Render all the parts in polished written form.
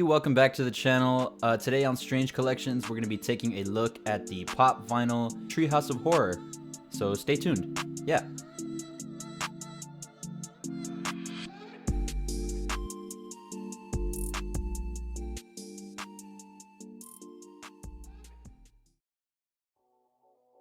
Welcome back to the channel. Today on Strange Collections, we're going to be taking a look at the pop vinyl Treehouse of Horror. So stay tuned. Yeah.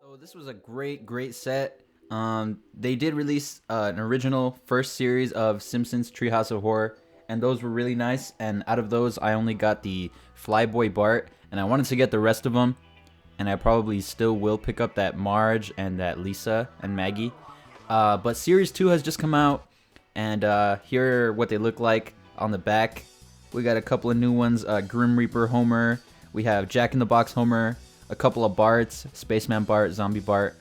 So this was a great set. They did release an original first series of Simpsons Treehouse of Horror, and those were really nice. And out of those, I only got the Flyboy Bart, and I wanted to get the rest of them. And I probably still will pick up that Marge and that Lisa and Maggie. But Series 2 has just come out, and here are what they look like on the back. We got a couple of new ones, Grim Reaper Homer. We have Jack in the Box Homer, a couple of Barts, Spaceman Bart, Zombie Bart,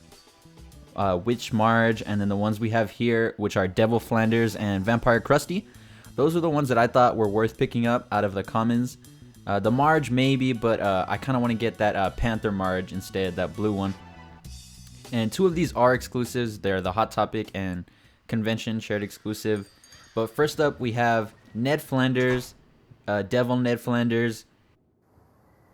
Witch Marge, and then the ones we have here, which are Devil Flanders and Vampire Krusty. Those are the ones that I thought were worth picking up out of the commons. The Marge maybe, but I kind of want to get that Panther Marge instead, that blue one. And two of these are exclusives. They're the Hot Topic and Convention shared exclusive. But first up, we have Ned Flanders, Devil Ned Flanders.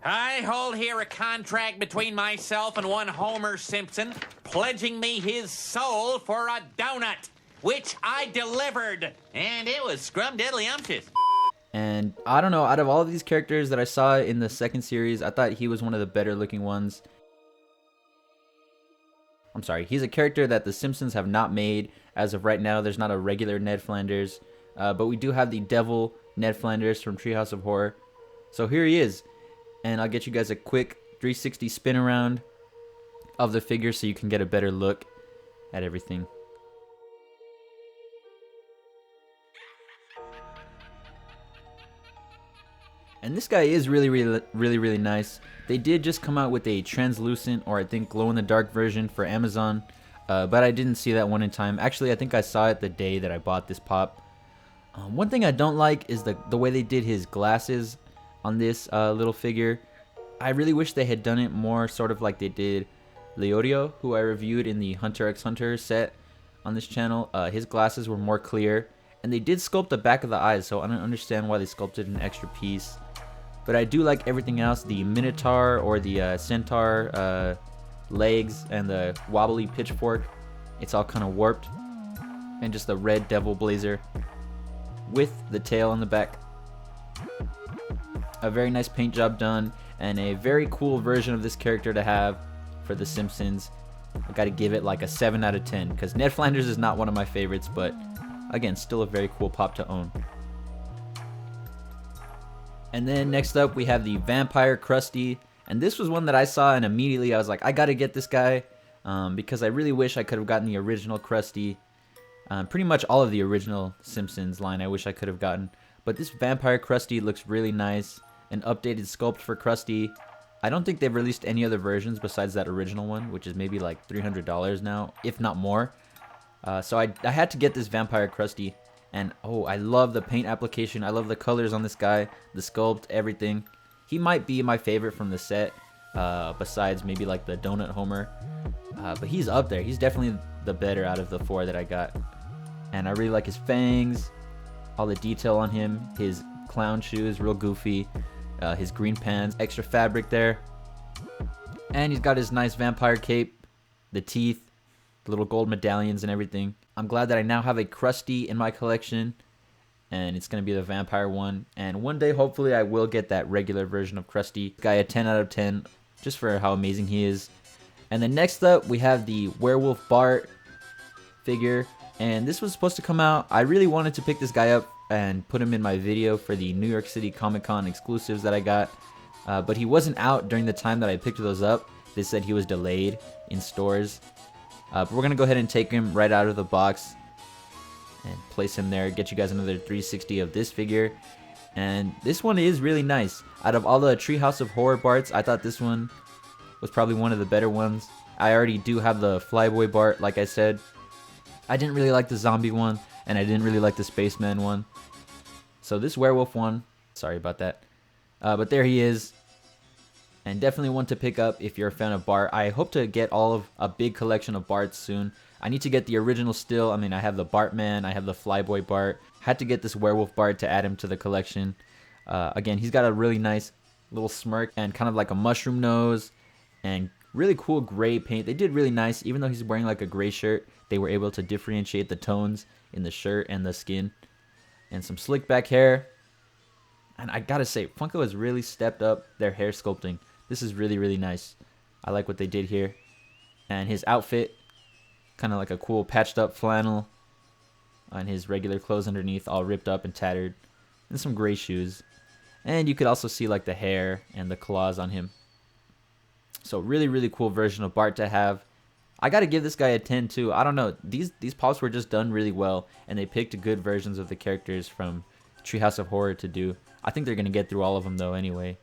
I hold here a contract between myself and one Homer Simpson, pledging me his soul for a donut, which I delivered, and it was scrum-diddly-umptious. And I don't know, out of all of these characters that I saw in the second series, I thought he was one of the better looking ones. I'm sorry, he's a character that the Simpsons have not made as of right now. There's not a regular Ned Flanders, but we do have the Devil Ned Flanders from Treehouse of Horror. So here he is, and I'll get you guys a quick 360 spin around of the figure so you can get a better look at everything. And this guy is really nice. They did just come out with a translucent, or I think glow-in-the-dark version for Amazon, but I didn't see that one in time. Actually, I think I saw it the day that I bought this pop. One thing I don't like is the way they did his glasses on this little figure. I really wish they had done it more sort of like they did Leorio, who I reviewed in the Hunter x Hunter set on this channel. His glasses were more clear, and they did sculpt the back of the eyes, so I don't understand why they sculpted an extra piece. But I do like everything else, the Minotaur or the Centaur legs and the wobbly pitchfork. It's all kind of warped. And just the red devil blazer with the tail on the back. A very nice paint job done, and a very cool version of this character to have for The Simpsons. I gotta give it like a 7 out of 10, because Ned Flanders is not one of my favorites, but again, still a very cool pop to own. And then next up, we have the Vampire Krusty. And this was one that I saw, and immediately I was like, I gotta get this guy, because I really wish I could have gotten the original Krusty. Pretty much all of the original Simpsons line I wish I could have gotten. But this Vampire Krusty looks really nice. An updated sculpt for Krusty. I don't think they've released any other versions besides that original one, which is maybe like $300 now, if not more. So I had to get this Vampire Krusty. And oh, I love the paint application. I love the colors on this guy, the sculpt, everything. He might be my favorite from the set, besides maybe like the Donut Homer. But he's up there. He's definitely the better out of the four that I got. And I really like his fangs, all the detail on him, his clown shoes, real goofy, his green pants, extra fabric there. And he's got his nice vampire cape, the teeth, the little gold medallions and everything. I'm glad that I now have a Krusty in my collection, and it's going to be the vampire one. And one day, hopefully, I will get that regular version of Krusty. Guy a 10 out of 10, just for how amazing he is. And then next up, we have the Werewolf Bart figure. And this was supposed to come out. I really wanted to pick this guy up and put him in my video for the New York City Comic Con exclusives that I got. But he wasn't out during the time that I picked those up. They said he was delayed in stores. But we're going to go ahead and take him right out of the box and place him there. Get you guys another 360 of this figure. And this one is really nice. Out of all the Treehouse of Horror Barts, I thought this one was probably one of the better ones. I already do have the Flyboy Bart, like I said. I didn't really like the zombie one, and I didn't really like the spaceman one. So this werewolf one, sorry about that. But there he is. And definitely one to pick up if you're a fan of Bart. I hope to get a big collection of Barts soon. I need to get the original still. I mean, I have the Bartman, I have the Flyboy Bart. Had to get this Werewolf Bart to add him to the collection. Again, he's got a really nice little smirk and kind of like a mushroom nose and really cool gray paint. They did really nice. Even though he's wearing like a gray shirt, they were able to differentiate the tones in the shirt and the skin. And some slick back hair. And I gotta say, Funko has really stepped up their hair sculpting. This is really, really nice. I like what they did here. And his outfit, kind of like a cool patched up flannel on his regular clothes underneath, all ripped up and tattered. And some gray shoes. And you could also see like the hair and the claws on him. So really, really cool version of Bart to have. I gotta give this guy a 10 too. I don't know. These pops were just done really well. And they picked good versions of the characters from Treehouse of Horror to do. I think they're gonna get through all of them though anyway.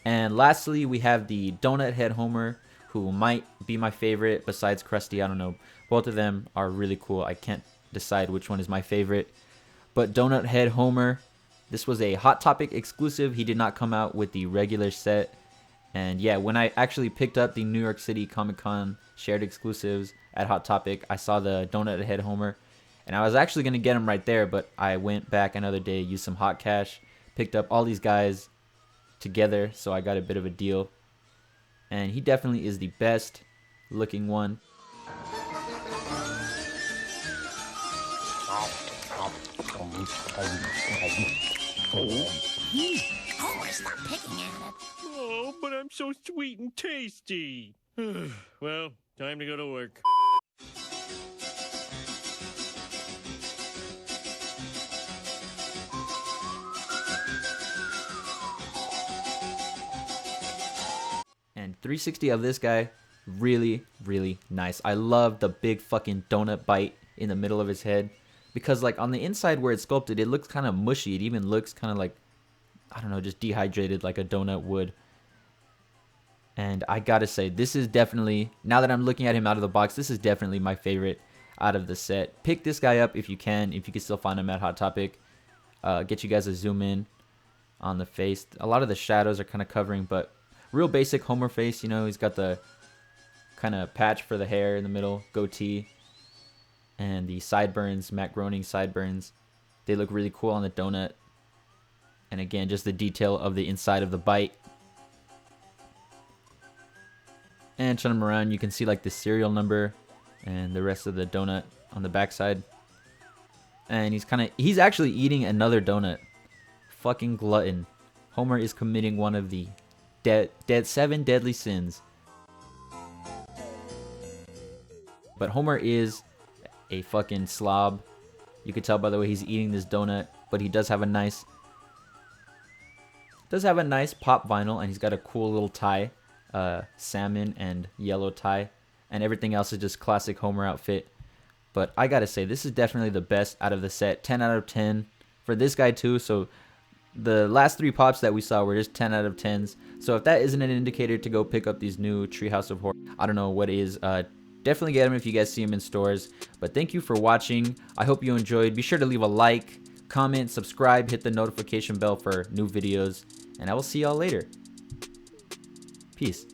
And lastly, we have the Donut Head Homer, who might be my favorite besides Krusty. I don't know. Both of them are really cool. I can't decide which one is my favorite. But Donut Head Homer, this was a Hot Topic exclusive. He did not come out with the regular set. And yeah, when I actually picked up the New York City Comic Con shared exclusives at Hot Topic, I saw the Donut Head Homer. And I was actually going to get him right there, but I went back another day, used some hot cash, picked up all these guys together, so I got a bit of a deal. And he definitely is the best looking one. Homer, stop picking at it. Oh, but I'm so sweet and tasty. Well, time to go to work. And 360 of this guy, really, really nice. I love the big fucking donut bite in the middle of his head. Because like on the inside where it's sculpted, it looks kind of mushy. It even looks kind of like, I don't know, just dehydrated like a donut would. And I gotta say, this is definitely, now that I'm looking at him out of the box, this is definitely my favorite out of the set. Pick this guy up if you can still find him at Hot Topic. Get you guys a zoom in on the face. A lot of the shadows are kind of covering, but real basic Homer face, you know. He's got the kind of patch for the hair in the middle, goatee, and the sideburns, Matt Groening sideburns. They look really cool on the donut. And again, just the detail of the inside of the bite. And turn them around, you can see like the serial number and the rest of the donut on the backside. And he's actually eating another donut. Fucking glutton. Homer is committing one of the 7 deadly sins. But Homer is a fucking slob. You can tell by the way he's eating this donut, but he does have a nice pop vinyl, and he's got a cool little tie, salmon and yellow tie, and everything else is just classic Homer outfit. But I gotta say, this is definitely the best out of the set. 10 out of 10 for this guy too. So the last 3 pops that we saw were just 10 out of 10s. So if that isn't an indicator to go pick up these new Treehouse of Horror, I don't know what is. Definitely get them if you guys see them in stores. But thank you for watching. I hope you enjoyed. Be sure to leave a like, comment, subscribe, hit the notification bell for new videos. And I will see y'all later. Peace.